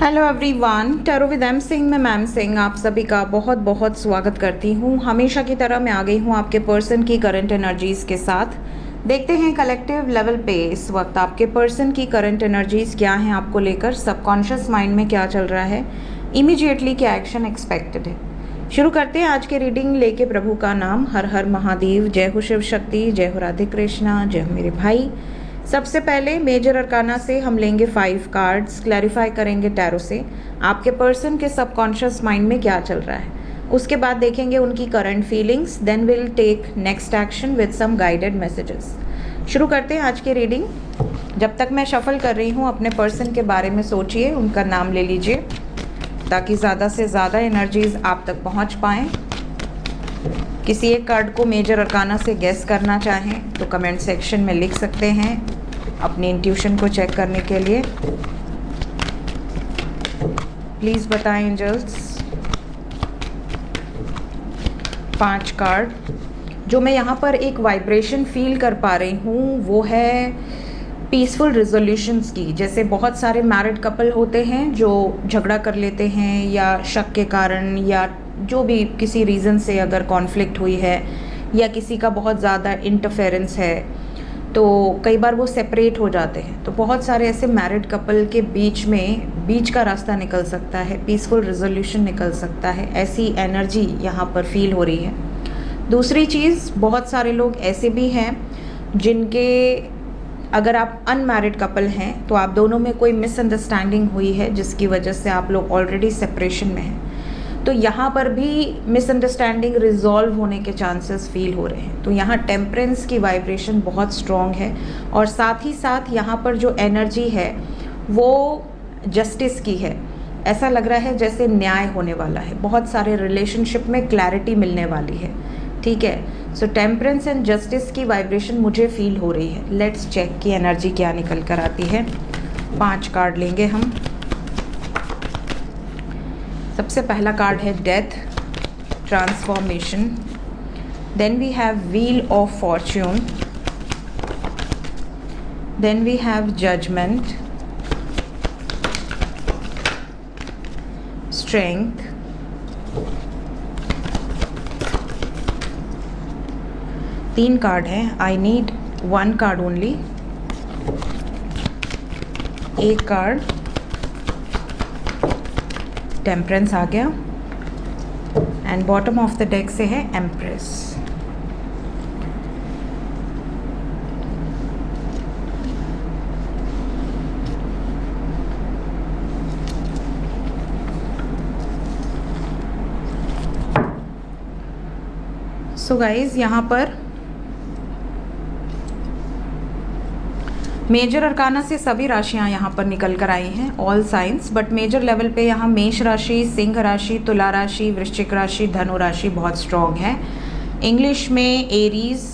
Hello everyone, tarot with M Singh में ma'am Singh आप सभी का बहुत बहुत स्वागत करती हूँ। हमेशा की तरह मैं आ गई हूँ आपके पर्सन की करंट एनर्जीज़ के साथ। देखते हैं कलेक्टिव लेवल पे इस वक्त आपके पर्सन की करंट एनर्जीज़ क्या हैं, आपको लेकर सबकॉन्शियस माइंड में क्या चल रहा है, इमीडिएटली क्या एक्शन एक्सपेक्टेड है। शुरू करते हैं आज के रीडिंग लेके प्रभु का नाम। हर हर महादेव, जय हो शिव शक्ति, जय हो राधे कृष्णा, जय हो मेरे भाई। सबसे पहले मेजर अरकाना से हम लेंगे 5 कार्ड्स, क्लैरिफाई करेंगे टैरो से आपके पर्सन के सबकॉन्शियस माइंड में क्या चल रहा है। उसके बाद देखेंगे उनकी current feelings, then will take next action with some guided messages. शुरू करते हैं आज की रीडिंग। जब तक मैं शफल कर रही हूँ अपने पर्सन के बारे में सोचिए, उनका नाम ले लीजिए ताकि ज़्यादा से ज़्यादा एनर्जीज आप तक पहुँच पाएँ। किसी एक कार्ड को मेजर अरकाना से गेस करना चाहें तो कमेंट सेक्शन में लिख सकते हैं अपनी इंट्यूशन को चेक करने के लिए। प्लीज़ बताएं एंजल्स। 5 कार्ड जो मैं यहाँ पर एक वाइब्रेशन फील कर पा रही हूँ वो है पीसफुल रिजोल्यूशंस की। जैसे बहुत सारे मैरिड कपल होते हैं जो झगड़ा कर लेते हैं या शक के कारण या जो भी किसी रीज़न से अगर कॉन्फ्लिक्ट हुई है या किसी का बहुत ज़्यादा इंटरफेरेंस है तो कई बार वो सेपरेट हो जाते हैं। तो बहुत सारे ऐसे मैरिड कपल के बीच का रास्ता निकल सकता है, पीसफुल रिजोल्यूशन निकल सकता है। ऐसी एनर्जी यहाँ पर फील हो रही है। दूसरी चीज़, बहुत सारे लोग ऐसे भी हैं जिनके, अगर आप अनमैरिड कपल हैं तो आप दोनों में कोई मिसअंडरस्टैंडिंग हुई है जिसकी वजह से आप लोग ऑलरेडी सेपरेशन में हैं। तो यहाँ पर भी मिसअंडरस्टैंडिंग रिजॉल्व होने के चांसेस फील हो रहे हैं। तो यहाँ टेम्परेंस की वाइब्रेशन बहुत स्ट्रॉन्ग है और साथ ही साथ यहाँ पर जो एनर्जी है वो जस्टिस की है। ऐसा लग रहा है जैसे न्याय होने वाला है, बहुत सारे रिलेशनशिप में क्लैरिटी मिलने वाली है। ठीक है, सो टेम्परेंस एंड जस्टिस की वाइब्रेशन मुझे फील हो रही है। लेट्स चेक की एनर्जी क्या निकल कर आती है। 5 कार्ड लेंगे हम। सबसे पहला कार्ड है death, transformation. Then we have wheel of fortune. Then we have judgement, strength, तीन कार्ड हैं। I need 1 card only. एक कार्ड टेम्परेंस आ गया and bottom of the deck से है एम्प्रेस। सो गाइज, यहाँ पर मेजर अरकाना से सभी राशियां यहाँ पर निकल कर आई हैं, all science. But major level पे यहाँ मेष राशि, सिंह राशि, तुला राशि, वृश्चिक राशि, धनु राशि बहुत स्ट्रॉन्ग है। इंग्लिश में Aries,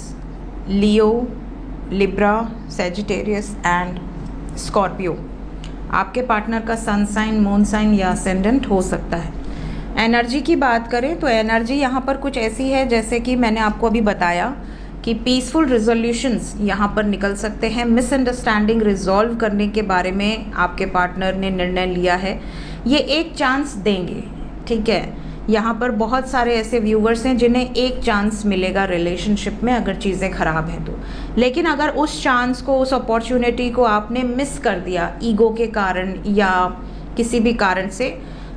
Leo, Libra, Sagittarius and Scorpio आपके पार्टनर का सन साइन, मून साइन या असेंडेंट हो सकता है। एनर्जी की बात करें तो एनर्जी यहाँ पर कुछ ऐसी है जैसे कि मैंने आपको अभी बताया कि पीसफुल रिजोल्यूशंस यहाँ पर निकल सकते हैं। मिसअंडरस्टैंडिंग रिजॉल्व करने के बारे में आपके पार्टनर ने निर्णय लिया है, ये एक चांस देंगे। ठीक है, यहाँ पर बहुत सारे ऐसे व्यूवर्स हैं जिन्हें एक चांस मिलेगा रिलेशनशिप में अगर चीज़ें ख़राब हैं तो। लेकिन अगर उस चांस को, उस अपॉर्चुनिटी को आपने मिस कर दिया ईगो के कारण या किसी भी कारण से,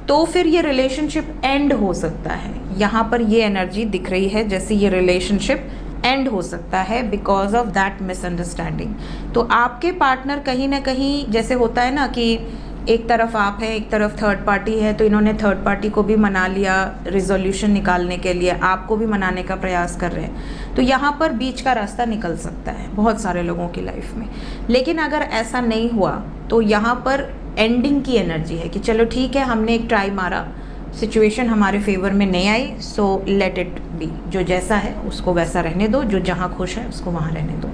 तो फिर ये रिलेशनशिप एंड हो सकता है। यहाँ पर ये एनर्जी दिख रही है जैसे ये रिलेशनशिप एंड हो सकता है बिकॉज ऑफ दैट मिसअंडरस्टैंडिंग। तो आपके पार्टनर कहीं ना कहीं, जैसे होता है ना कि एक तरफ आप हैं, एक तरफ थर्ड पार्टी है, तो इन्होंने थर्ड पार्टी को भी मना लिया रिजोल्यूशन निकालने के लिए, आपको भी मनाने का प्रयास कर रहे हैं। तो यहाँ पर बीच का रास्ता निकल सकता है बहुत सारे लोगों की लाइफ में। लेकिन अगर ऐसा नहीं हुआ तो यहाँ पर एंडिंग की एनर्जी है कि चलो ठीक है, हमने एक ट्राई मारा, सिचुएशन हमारे फेवर में नहीं आई, सो लेट इट बी। जो जैसा है उसको वैसा रहने दो, जो जहाँ खुश है उसको वहाँ रहने दो।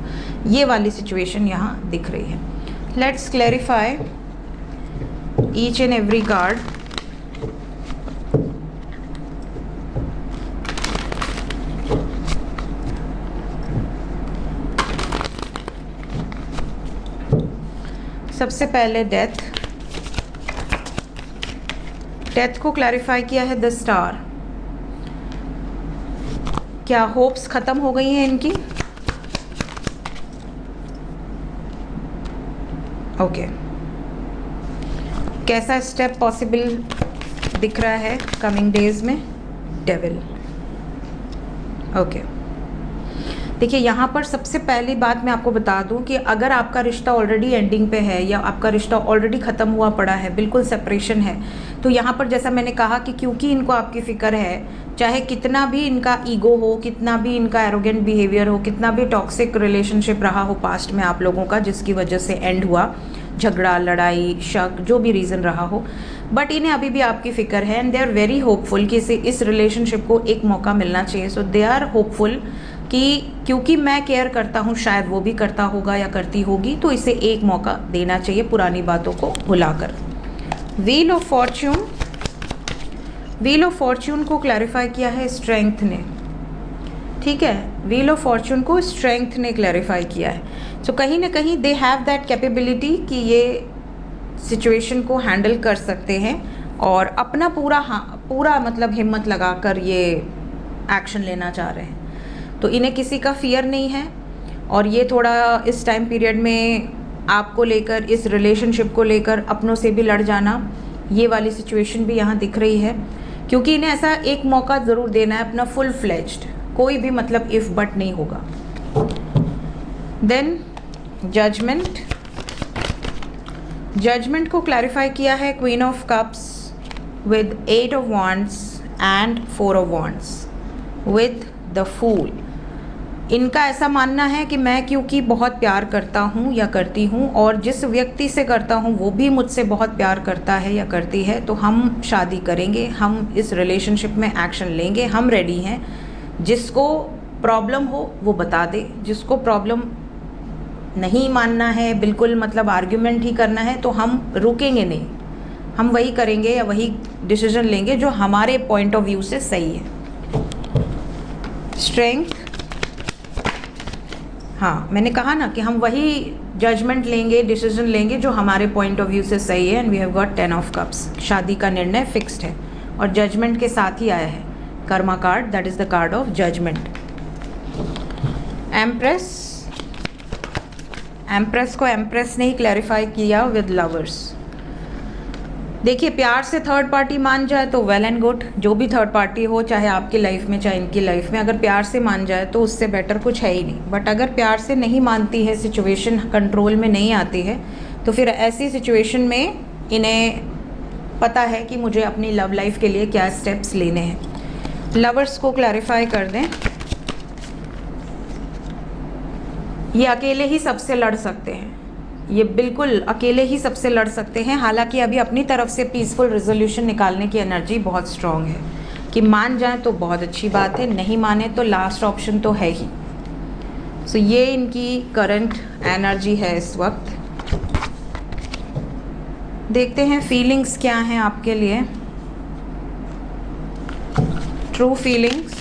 ये वाली सिचुएशन यहाँ दिख रही है। Let's clarify each and every card. सबसे पहले डेथ, डेथ को क्लैरिफाई किया है द स्टार। क्या होप्स ख़त्म हो गई हैं इनकी? ओके। कैसा स्टेप पॉसिबल दिख रहा है कमिंग डेज में? डेविल। ओके। देखिए यहाँ पर सबसे पहली बात मैं आपको बता दूं कि अगर आपका रिश्ता ऑलरेडी एंडिंग पे है या आपका रिश्ता ऑलरेडी ख़त्म हुआ पड़ा है, बिल्कुल सेपरेशन है, तो यहाँ पर जैसा मैंने कहा कि क्योंकि इनको आपकी फ़िक्र है, चाहे कितना भी इनका ईगो हो, कितना भी इनका एरोगेंट बिहेवियर हो, कितना भी टॉक्सिक रिलेशनशिप रहा हो पास्ट में आप लोगों का जिसकी वजह से एंड हुआ, झगड़ा, लड़ाई, शक, जो भी रीज़न रहा हो, बट इन्हें अभी भी आपकी फ़िक्र है and they are very hopeful कि इस रिलेशनशिप को एक मौका मिलना चाहिए। सो दे आर होपफुल कि क्योंकि मैं केयर करता हूँ, शायद वो भी करता होगा या करती होगी, तो इसे एक मौका देना चाहिए पुरानी बातों को भुलाकर। Wheel of Fortune, wheel of Fortune को क्लैरिफाई किया है स्ट्रेंथ ने, ठीक है। व्हील ऑफ फॉर्च्यून को स्ट्रेंथ ने क्लैरिफाई किया है। सो कहीं ना कहीं दे हैव दैट कैपेबिलिटी कि ये सिचुएशन को हैंडल कर सकते हैं और अपना पूरा मतलब हिम्मत लगाकर ये एक्शन लेना चाह रहे हैं। तो इन्हें किसी का फियर नहीं है और ये थोड़ा इस टाइम पीरियड में आपको लेकर, इस रिलेशनशिप को लेकर अपनों से भी लड़ जाना, ये वाली सिचुएशन भी यहाँ दिख रही है, क्योंकि इन्हें ऐसा एक मौका ज़रूर देना है अपना फुल फ्लेज्ड, कोई भी मतलब इफ़ बट नहीं होगा। देन जजमेंट, जजमेंट को क्लैरिफाई किया है queen of cups with 8 of wands and 4 of wands with the fool. इनका ऐसा मानना है कि मैं क्योंकि बहुत प्यार करता हूँ या करती हूँ और जिस व्यक्ति से करता हूँ वो भी मुझसे बहुत प्यार करता है या करती है, तो हम शादी करेंगे, हम इस रिलेशनशिप में एक्शन लेंगे, हम रेडी हैं। जिसको प्रॉब्लम हो वो बता दे, जिसको प्रॉब्लम नहीं मानना है, बिल्कुल मतलब आर्ग्यूमेंट ही करना है, तो हम रुकेंगे नहीं, हम वही करेंगे या वही डिसीजन लेंगे जो हमारे पॉइंट ऑफ व्यू से सही है। स्ट्रेंथ, हाँ मैंने कहा ना कि हम वही जजमेंट लेंगे, डिसीजन लेंगे जो हमारे पॉइंट ऑफ व्यू से सही है। And we have got 10 of cups. शादी का निर्णय फिक्स्ड है और जजमेंट के साथ ही आया है karma card, that is the card of judgement. Empress, empress को एम्प्रेस ने ही क्लैरिफाई किया विद लवर्स। देखिए प्यार से थर्ड पार्टी मान जाए तो वेल एंड गुड, जो भी थर्ड पार्टी हो, चाहे आपकी लाइफ में चाहे इनकी लाइफ में, अगर प्यार से मान जाए तो उससे बेटर कुछ है ही नहीं। बट अगर प्यार से नहीं मानती है, सिचुएशन कंट्रोल में नहीं आती है, तो फिर ऐसी सिचुएशन में इन्हें पता है कि मुझे अपनी लव लाइफ के लिए क्या स्टेप्स लेने हैं। लवर्स को क्लैरिफाई कर दें। ये अकेले ही सबसे लड़ सकते हैं, ये बिल्कुल अकेले ही सबसे लड़ सकते हैं। हालांकि अभी अपनी तरफ से पीसफुल रेजोल्यूशन निकालने की एनर्जी बहुत स्ट्रांग है कि मान जाए तो बहुत अच्छी बात है, नहीं माने तो लास्ट ऑप्शन तो है ही। सो ये इनकी करंट एनर्जी है इस वक्त। देखते हैं फीलिंग्स क्या हैं आपके लिए, true feelings.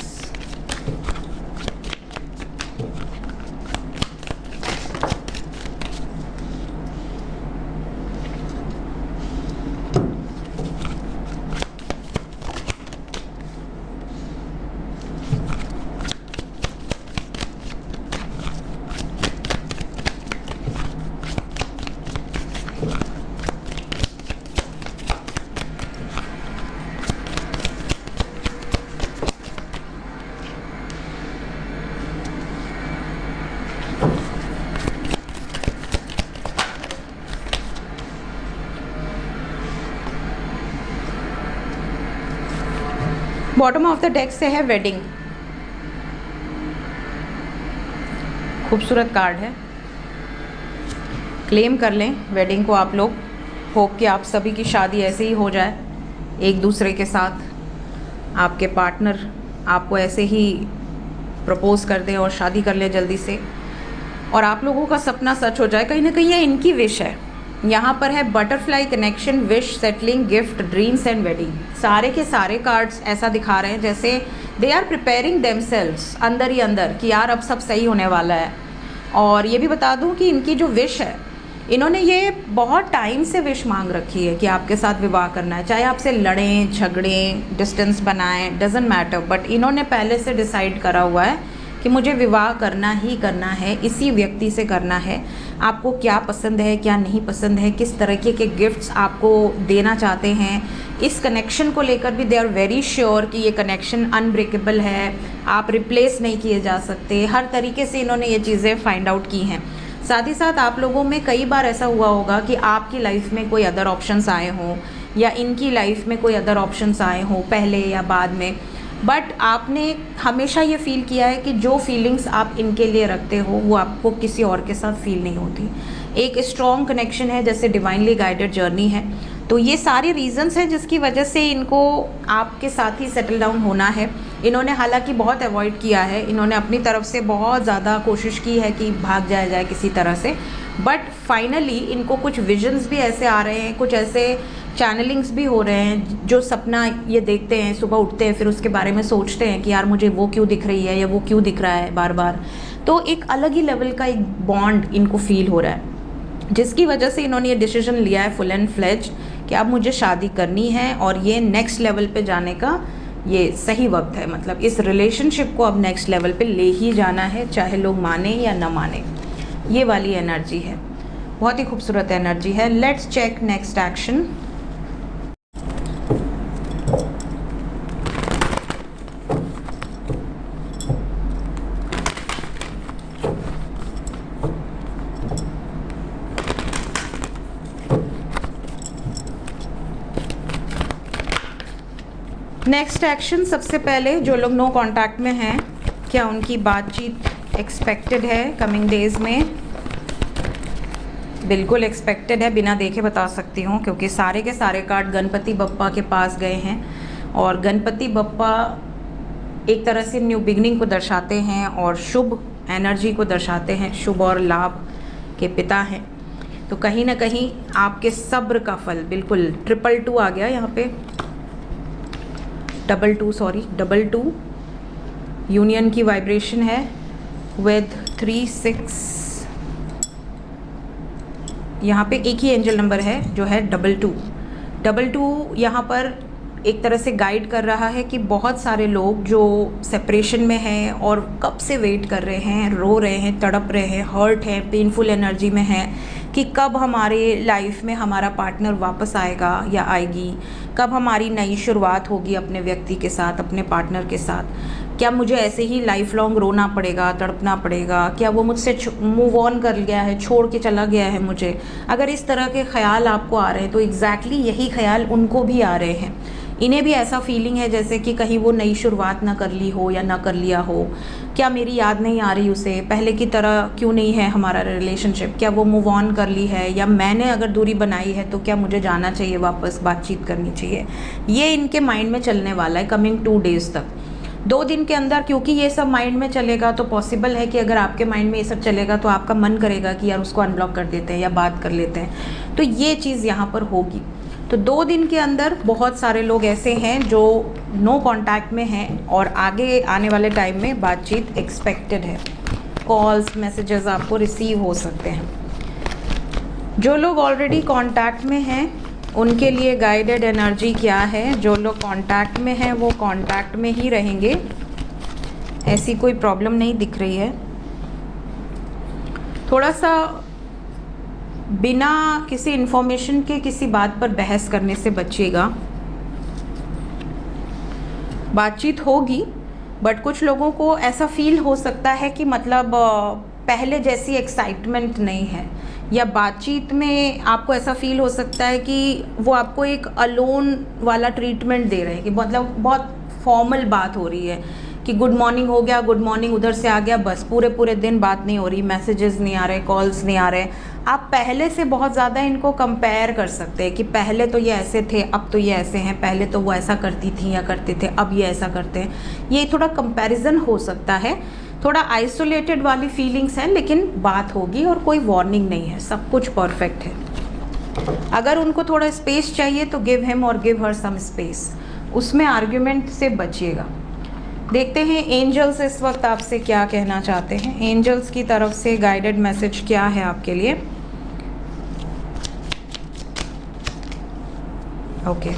Bottom of the deck से है वेडिंग, खूबसूरत कार्ड है, क्लेम कर लें वेडिंग को आप लोग। होप कि आप सभी की शादी ऐसे ही हो जाए, एक दूसरे के साथ, आपके पार्टनर आपको ऐसे ही प्रपोज कर दें और शादी कर ले जल्दी से, और आप लोगों का सपना सच हो जाए। कहीं ना कहीं ये इनकी विश है। यहाँ पर है butterfly connection, wish, settling, gift, dreams and wedding. सारे के सारे कार्ड्स ऐसा दिखा रहे हैं जैसे दे आर प्रिपेयरिंग देमसेल्व्स अंदर ही अंदर कि यार अब सब सही होने वाला है। और ये भी बता दूं कि इनकी जो विश है इन्होंने ये बहुत टाइम से विश मांग रखी है कि आपके साथ विवाह करना है, चाहे आपसे लड़ें झगड़ें डिस्टेंस बनाएं, डजेंट मैटर, बट इन्होंने पहले से डिसाइड करा हुआ है कि मुझे विवाह करना ही करना है, इसी व्यक्ति से करना है। आपको क्या पसंद है क्या नहीं पसंद है, किस तरीके के गिफ्ट्स आपको देना चाहते हैं, इस कनेक्शन को लेकर भी दे आर वेरी श्योर कि ये कनेक्शन अनब्रेकेबल है, आप रिप्लेस नहीं किए जा सकते। हर तरीके से इन्होंने ये चीज़ें फाइंड आउट की हैं। साथ ही साथ आप लोगों में कई बार ऐसा हुआ होगा कि आपकी लाइफ में कोई अदर ऑप्शंस आए हों या इनकी लाइफ में कोई अदर ऑप्शंस आए हों पहले या बाद में, बट आपने हमेशा ये फील किया है कि जो फीलिंग्स आप इनके लिए रखते हो वो आपको किसी और के साथ फील नहीं होती। एक स्ट्रॉन्ग कनेक्शन है, जैसे डिवाइनली गाइडेड जर्नी है। तो ये सारे रीजंस हैं जिसकी वजह से इनको आपके साथ ही सेटल डाउन होना है। इन्होंने हालांकि बहुत अवॉइड किया है, इन्होंने अपनी तरफ से बहुत ज़्यादा कोशिश की है कि भाग जाया जाए किसी तरह से, बट फाइनली इनको कुछ विजन्स भी ऐसे आ रहे हैं, कुछ ऐसे चैनलिंग्स भी हो रहे हैं, जो सपना ये देखते हैं, सुबह उठते हैं फिर उसके बारे में सोचते हैं कि यार मुझे वो क्यों दिख रही है या वो क्यों दिख रहा है बार बार। तो एक अलग ही लेवल का एक बॉन्ड इनको फील हो रहा है, जिसकी वजह से इन्होंने ये डिसीजन लिया है फुल एंड फ्लेज कि अब मुझे शादी करनी है और ये नेक्स्ट लेवल पे जाने का ये सही वक्त है। मतलब इस रिलेशनशिप को अब नेक्स्ट लेवल पे ले ही जाना है, चाहे लोग माने या न माने। ये वाली एनर्जी है, बहुत ही खूबसूरत एनर्जी है। Let's check next action. Next action, सबसे पहले जो लोग नो कांटेक्ट में हैं, क्या उनकी बातचीत एक्सपेक्टेड है कमिंग डेज में? बिल्कुल एक्सपेक्टेड है, बिना देखे बता सकती हूँ, क्योंकि सारे के सारे कार्ड गणपति बप्पा के पास गए हैं और गणपति बप्पा एक तरह से न्यू बिगनिंग को दर्शाते हैं और शुभ एनर्जी को दर्शाते हैं, शुभ और लाभ के पिता हैं। तो कहीं ना कहीं आपके सब्र का फल, बिल्कुल 222 आ गया यहाँ पे, डबल टू यूनियन की वाइब्रेशन है विद 3-6। यहाँ पे एक ही एंजल नंबर है जो है 222। यहाँ पर एक तरह से गाइड कर रहा है कि बहुत सारे लोग जो सेपरेशन में हैं और कब से वेट कर रहे हैं, रो रहे हैं, तड़प रहे हैं, हर्ट है, पेनफुल एनर्जी में हैं कि कब हमारे लाइफ में हमारा पार्टनर वापस आएगा या आएगी, कब हमारी नई शुरुआत होगी अपने व्यक्ति के साथ, अपने पार्टनर के साथ। क्या मुझे ऐसे ही लाइफ लॉन्ग रोना पड़ेगा, तड़पना पड़ेगा? क्या वो मुझसे मूव ऑन कर गया है, छोड़ के चला गया है मुझे? अगर इस तरह के ख्याल आपको आ रहे हैं तो एग्जैक्टली यही ख्याल उनको भी आ रहे हैं। इन्हें भी ऐसा फीलिंग है जैसे कि कहीं वो नई शुरुआत ना कर ली हो या ना कर लिया हो। क्या मेरी याद नहीं आ रही उसे? पहले की तरह क्यों नहीं है हमारा रिलेशनशिप? क्या वो मूव ऑन कर ली है, या मैंने अगर दूरी बनाई है तो क्या मुझे जाना चाहिए वापस, बातचीत करनी चाहिए? ये इनके माइंड में चलने वाला है कमिंग 2 डेज़ तक, 2 दिन के अंदर। क्योंकि ये सब माइंड में चलेगा तो पॉसिबल है कि अगर आपके माइंड में ये सब चलेगा तो आपका मन करेगा कि यार उसको अनब्लॉक कर देते हैं या बात कर लेते हैं। तो ये चीज़ यहाँ पर होगी। तो 2 दिन के अंदर बहुत सारे लोग ऐसे हैं जो नो कांटेक्ट में हैं और आगे आने वाले टाइम में बातचीत एक्सपेक्टेड है। कॉल्स, मैसेजेस आपको रिसीव हो सकते हैं। जो लोग ऑलरेडी कांटेक्ट में हैं उनके लिए गाइडेड एनर्जी क्या है? जो लोग कांटेक्ट में हैं वो कांटेक्ट में ही रहेंगे, ऐसी कोई प्रॉब्लम नहीं दिख रही है। थोड़ा सा बिना किसी इन्फॉर्मेशन के किसी बात पर बहस करने से बचिएगा। बातचीत होगी बट कुछ लोगों को ऐसा फील हो सकता है कि मतलब पहले जैसी एक्साइटमेंट नहीं है, या बातचीत में आपको ऐसा फील हो सकता है कि वो आपको एक अलोन वाला ट्रीटमेंट दे रहे हैं, कि मतलब बहुत फॉर्मल बात हो रही है कि गुड मॉर्निंग हो गया, गुड मॉर्निंग उधर से आ गया, बस पूरे दिन बात नहीं हो रही, मैसेजेस नहीं आ रहे, कॉल्स नहीं आ रहे। आप पहले से बहुत ज़्यादा इनको कंपेयर कर सकते हैं कि पहले तो ये ऐसे थे, अब तो ये ऐसे हैं, पहले तो वो ऐसा करती थी या करते थे, अब ये ऐसा करते हैं। ये थोड़ा कंपैरिजन हो सकता है, थोड़ा आइसोलेटेड वाली फीलिंग्स हैं, लेकिन बात होगी और कोई वार्निंग नहीं है, सब कुछ परफेक्ट है। अगर उनको थोड़ा स्पेस चाहिए तो गिव हिम और गिव हर सम स्पेस, उसमें आर्ग्यूमेंट से बचिएगा। देखते हैं एंजल्स इस वक्त आपसे क्या कहना चाहते हैं। एंजल्स की तरफ से गाइडेड मैसेज क्या है आपके लिए? ओके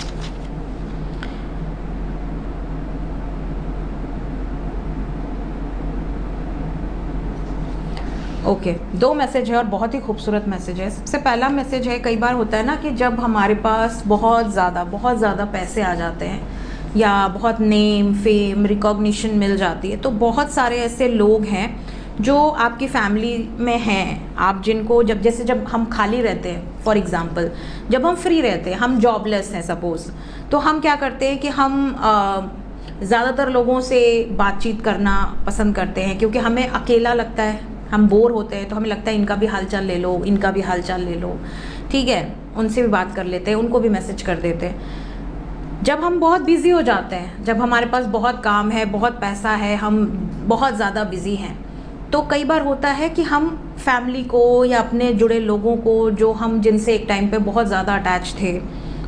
ओके, दो मैसेज है और बहुत ही खूबसूरत मैसेज है। सबसे पहला मैसेज है, कई बार होता है ना कि जब हमारे पास बहुत ज़्यादा पैसे आ जाते हैं या बहुत नेम फेम रिकॉग्निशन मिल जाती है, तो बहुत सारे ऐसे लोग हैं जो आपकी फैमिली में हैं, आप जिनको जब हम खाली रहते हैं, फॉर एग्ज़ाम्पल जब हम फ्री रहते हैं, हम जॉबलेस हैं सपोज़, तो हम क्या करते हैं कि हम ज़्यादातर लोगों से बातचीत करना पसंद करते हैं, क्योंकि हमें अकेला लगता है, हम बोर होते हैं, तो हमें लगता है इनका भी हालचाल ले लो, इनका भी हालचाल ले लो, ठीक है, उनसे भी बात कर लेते हैं, उनको भी मैसेज कर देते हैं। जब हम बहुत बिज़ी हो जाते हैं, जब हमारे पास बहुत काम है, बहुत पैसा है, हम बहुत ज़्यादा बिज़ी हैं, तो कई बार होता है कि हम फैमिली को या अपने जुड़े लोगों को, जो हम जिनसे एक टाइम पे बहुत ज़्यादा अटैच थे,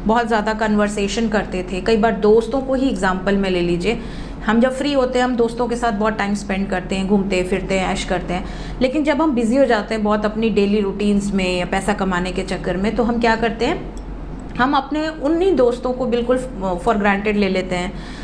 बहुत ज़्यादा कन्वर्सेशन करते थे, कई बार दोस्तों को ही एग्जांपल में ले लीजिए, हम जब फ्री होते हैं हम दोस्तों के साथ बहुत टाइम स्पेंड करते हैं, घूमते फिरते हैं, ऐश करते हैं, लेकिन जब हम बिज़ी हो जाते हैं बहुत अपनी डेली रूटीन्स में या पैसा कमाने के चक्कर में, तो हम क्या करते हैं, हम अपने उन्हीं दोस्तों को बिल्कुल फॉर ग्रांटेड ले लेते हैं।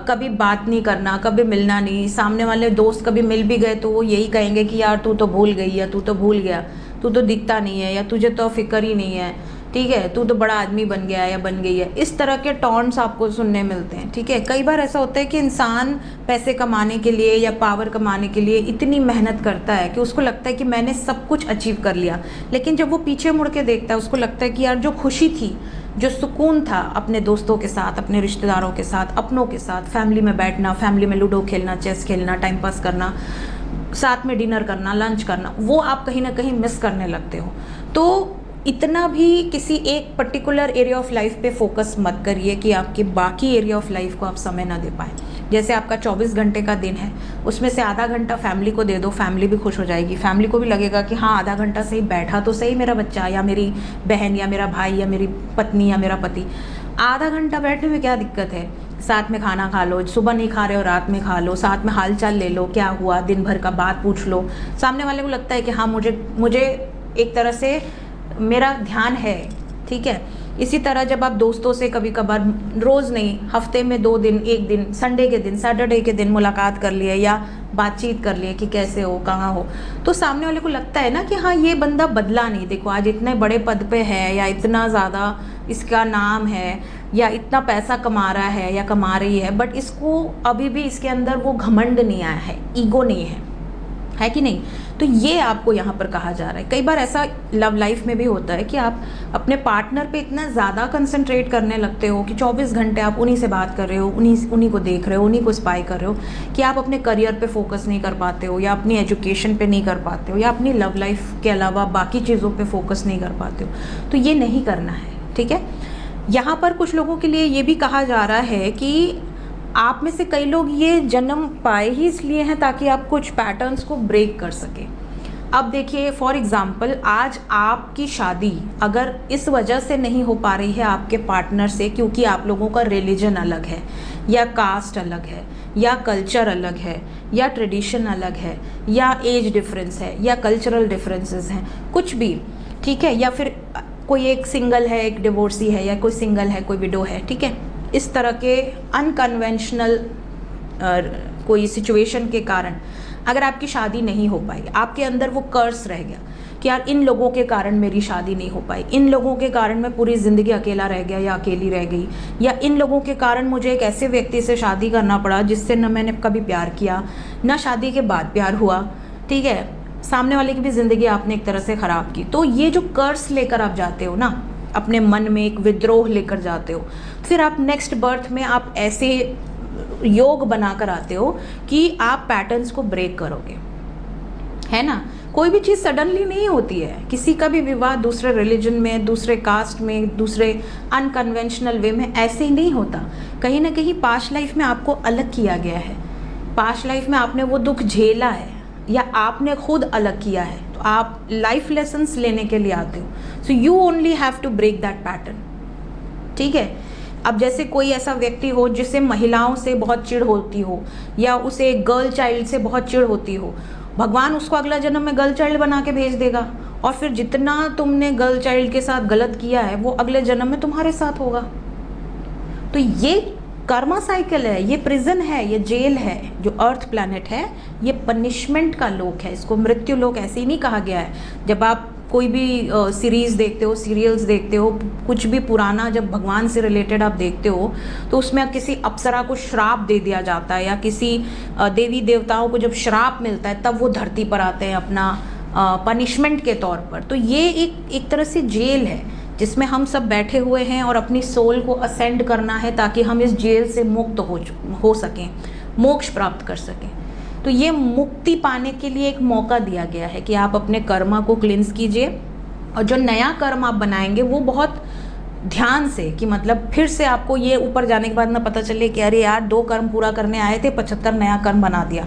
कभी बात नहीं करना, कभी मिलना नहीं, सामने वाले दोस्त कभी मिल भी गए तो वो यही कहेंगे कि यार तू तो भूल गई, या तू तो भूल गया, तू तो दिखता नहीं है, या तुझे तो फिक्र ही नहीं है, ठीक है, तू तो बड़ा आदमी बन गया या बन गई है। इस तरह के टॉन्ट्स आपको सुनने मिलते हैं, ठीक है। कई बार ऐसा होता है कि इंसान पैसे कमाने के लिए या पावर कमाने के लिए इतनी मेहनत करता है कि उसको लगता है कि मैंने सब कुछ अचीव कर लिया, लेकिन जब वो पीछे मुड़ के देखता है उसको लगता है कि यार जो खुशी थी, जो सुकून था अपने दोस्तों के साथ, अपने रिश्तेदारों के साथ, अपनों के साथ, फैमिली में बैठना, फैमिली में लूडो खेलना, चेस खेलना, टाइम पास करना, साथ में डिनर करना, लंच करना, वो आप कहीं ना कहीं मिस करने लगते हो। तो इतना भी किसी एक पर्टिकुलर एरिया ऑफ लाइफ पे फोकस मत करिए कि आपके बाकी एरिया ऑफ लाइफ को आप समय ना दे पाए। जैसे आपका 24 घंटे का दिन है, उसमें से आधा घंटा फैमिली को दे दो, फैमिली भी खुश हो जाएगी, फैमिली को भी लगेगा कि हाँ आधा घंटा सही बैठा तो सही मेरा बच्चा या मेरी बहन या मेरा भाई या मेरी पत्नी या मेरा पति। आधा घंटा बैठने में क्या दिक्कत है, साथ में खाना खा लो, सुबह नहीं खा रहे हो रात में खा लो, साथ में हाल चाल ले लो, क्या हुआ दिन भर का बात पूछ लो। सामने वाले को लगता है कि हाँ मुझे एक तरह से मेरा ध्यान है, ठीक है। इसी तरह जब आप दोस्तों से कभी कभार, रोज़ नहीं, हफ्ते में 2 दिन, 1 दिन, संडे के दिन, सैटरडे के दिन मुलाकात कर लिए या बातचीत कर लिए कि कैसे हो, कहाँ हो, तो सामने वाले को लगता है ना कि हाँ ये बंदा बदला नहीं, देखो आज इतने बड़े पद पे है या इतना ज़्यादा इसका नाम है या इतना पैसा कमा रहा है या कमा रही है, बट इसको अभी भी इसके अंदर वो घमंड नहीं आया है, ईगो नहीं है कि नहीं। तो ये आपको यहाँ पर कहा जा रहा है। कई बार ऐसा लव लाइफ में भी होता है कि आप अपने पार्टनर पे इतना ज़्यादा कंसंट्रेट करने लगते हो कि 24 घंटे आप उन्हीं से बात कर रहे हो, उन्हीं को देख रहे हो, उन्हीं को स्पाई कर रहे हो, कि आप अपने करियर पे फोकस नहीं कर पाते हो या अपनी एजुकेशन पे नहीं कर पाते हो या अपनी लव लाइफ के अलावा बाकी चीज़ों पे फोकस नहीं कर पाते हो। तो ये नहीं करना है, ठीक है। यहाँ पर कुछ लोगों के लिए ये भी कहा जा रहा है कि आप में से कई लोग ये जन्म पाए ही इसलिए हैं ताकि आप कुछ पैटर्न्स को ब्रेक कर सकें। अब देखिए फॉर एग्ज़ाम्पल, आज आपकी शादी अगर इस वजह से नहीं हो पा रही है आपके पार्टनर से क्योंकि आप लोगों का रिलीजन अलग है या कास्ट अलग है या कल्चर अलग है या ट्रेडिशन अलग है या एज डिफरेंस है या कल्चरल डिफरेंसेस हैं, कुछ भी, ठीक है, या फिर कोई एक सिंगल है, एक डिवोर्सी है, या कोई सिंगल है, कोई विडो है, ठीक है, इस तरह के अनकन्वेंशनल कोई सिचुएशन के कारण अगर आपकी शादी नहीं हो पाई, आपके अंदर वो कर्स रह गया कि यार इन लोगों के कारण मेरी शादी नहीं हो पाई, इन लोगों के कारण मैं पूरी ज़िंदगी अकेला रह गया या अकेली रह गई, या इन लोगों के कारण मुझे एक ऐसे व्यक्ति से शादी करना पड़ा जिससे न मैंने कभी प्यार किया ना शादी के बाद प्यार हुआ, ठीक है, सामने वाले की भी ज़िंदगी आपने एक तरह से ख़राब की। तो ये जो कर्स लेकर आप जाते हो ना, अपने मन में एक विद्रोह लेकर जाते हो, फिर आप नेक्स्ट बर्थ में आप ऐसे योग बनाकर आते हो कि आप पैटर्न्स को ब्रेक करोगे, है ना। कोई भी चीज़ सडनली नहीं होती है, किसी का भी विवाह दूसरे रिलीजन में, दूसरे कास्ट में, दूसरे अनकन्वेंशनल वे में ऐसे ही नहीं होता। कहीं ना कहीं पास्ट लाइफ में आपको अलग किया गया है, पास्ट लाइफ में आपने वो दुख झेला है या आपने खुद अलग किया है, तो आप लाइफ लेसन्स लेने के लिए आते हो। So you only have to break that pattern, ठीक है। अब जैसे कोई ऐसा व्यक्ति हो जिसे महिलाओं से बहुत चिढ़ होती हो या उसे गर्ल चाइल्ड से बहुत चिढ़ होती हो, भगवान उसको अगला जन्म में गर्ल चाइल्ड बना के भेज देगा और फिर जितना तुमने गर्ल चाइल्ड के साथ गलत किया है वो अगले जन्म में तुम्हारे साथ होगा, तो ये कर्मा साइकिल है, ये प्रिजन है, ये जेल है। जो अर्थ प्लैनेट है ये पनिशमेंट का लोक है, इसको मृत्यु लोक ऐसे ही नहीं कहा गया है। जब आप कोई भी सीरीज़ देखते हो, सीरियल्स देखते हो, कुछ भी पुराना जब भगवान से रिलेटेड आप देखते हो तो उसमें किसी अप्सरा को श्राप दे दिया जाता है, या किसी देवी देवताओं को जब श्राप मिलता है तब वो धरती पर आते हैं अपना पनिशमेंट के तौर पर। तो ये एक तरह से जेल है जिसमें हम सब बैठे हुए हैं और अपनी सोल को असेंड करना है ताकि हम इस जेल से मुक्त हो सकें, मोक्ष प्राप्त कर सकें। तो ये मुक्ति पाने के लिए एक मौका दिया गया है कि आप अपने कर्मा को क्लिंस कीजिए, और जो नया कर्म आप बनाएंगे वो बहुत ध्यान से, कि मतलब फिर से आपको ये ऊपर जाने के बाद ना पता चले कि अरे यार 2 कर्म पूरा करने आए थे, 75 नया कर्म बना दिया।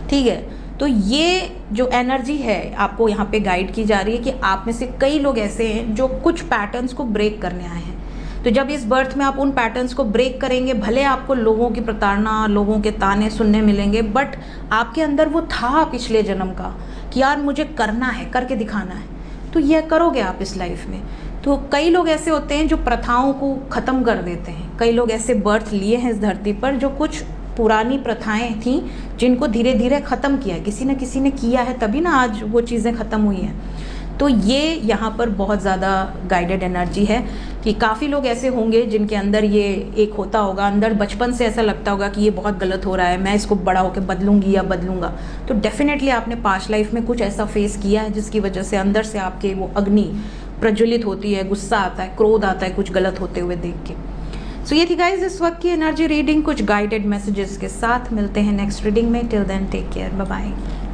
ठीक है, तो ये जो एनर्जी है आपको यहाँ पे गाइड की जा रही है कि आप में से कई लोग ऐसे हैं जो कुछ पैटर्न्स को ब्रेक करने आए हैं। तो जब इस बर्थ में आप उन पैटर्न्स को ब्रेक करेंगे, भले आपको लोगों की प्रताड़ना, लोगों के ताने सुनने मिलेंगे, बट आपके अंदर वो था पिछले जन्म का कि यार मुझे करना है, करके दिखाना है, तो यह करोगे आप इस लाइफ में। तो कई लोग ऐसे होते हैं जो प्रथाओं को ख़त्म कर देते हैं। कई लोग ऐसे बर्थ लिए हैं इस धरती पर जो कुछ पुरानी प्रथाएं थीं जिनको धीरे धीरे ख़त्म किया है, किसी न किसी ने किया है, तभी ना आज वो चीज़ें ख़त्म हुई हैं। तो ये यहाँ पर बहुत ज़्यादा गाइडेड एनर्जी है कि काफ़ी लोग ऐसे होंगे जिनके अंदर ये एक होता होगा, अंदर बचपन से ऐसा लगता होगा कि ये बहुत गलत हो रहा है, मैं इसको बड़ा होकर बदलूंगी या बदलूंगा। तो डेफिनेटली आपने पास्ट लाइफ में कुछ ऐसा फेस किया है जिसकी वजह से अंदर से आपके वो अग्नि प्रज्वलित होती है, गुस्सा आता है, क्रोध आता है कुछ गलत होते हुए देख के। सो ये थी गाइज इस वक्त की एनर्जी रीडिंग, कुछ गाइडेड मैसेजेस के साथ। मिलते हैं नेक्स्ट रीडिंग में। Till then take care, bye bye.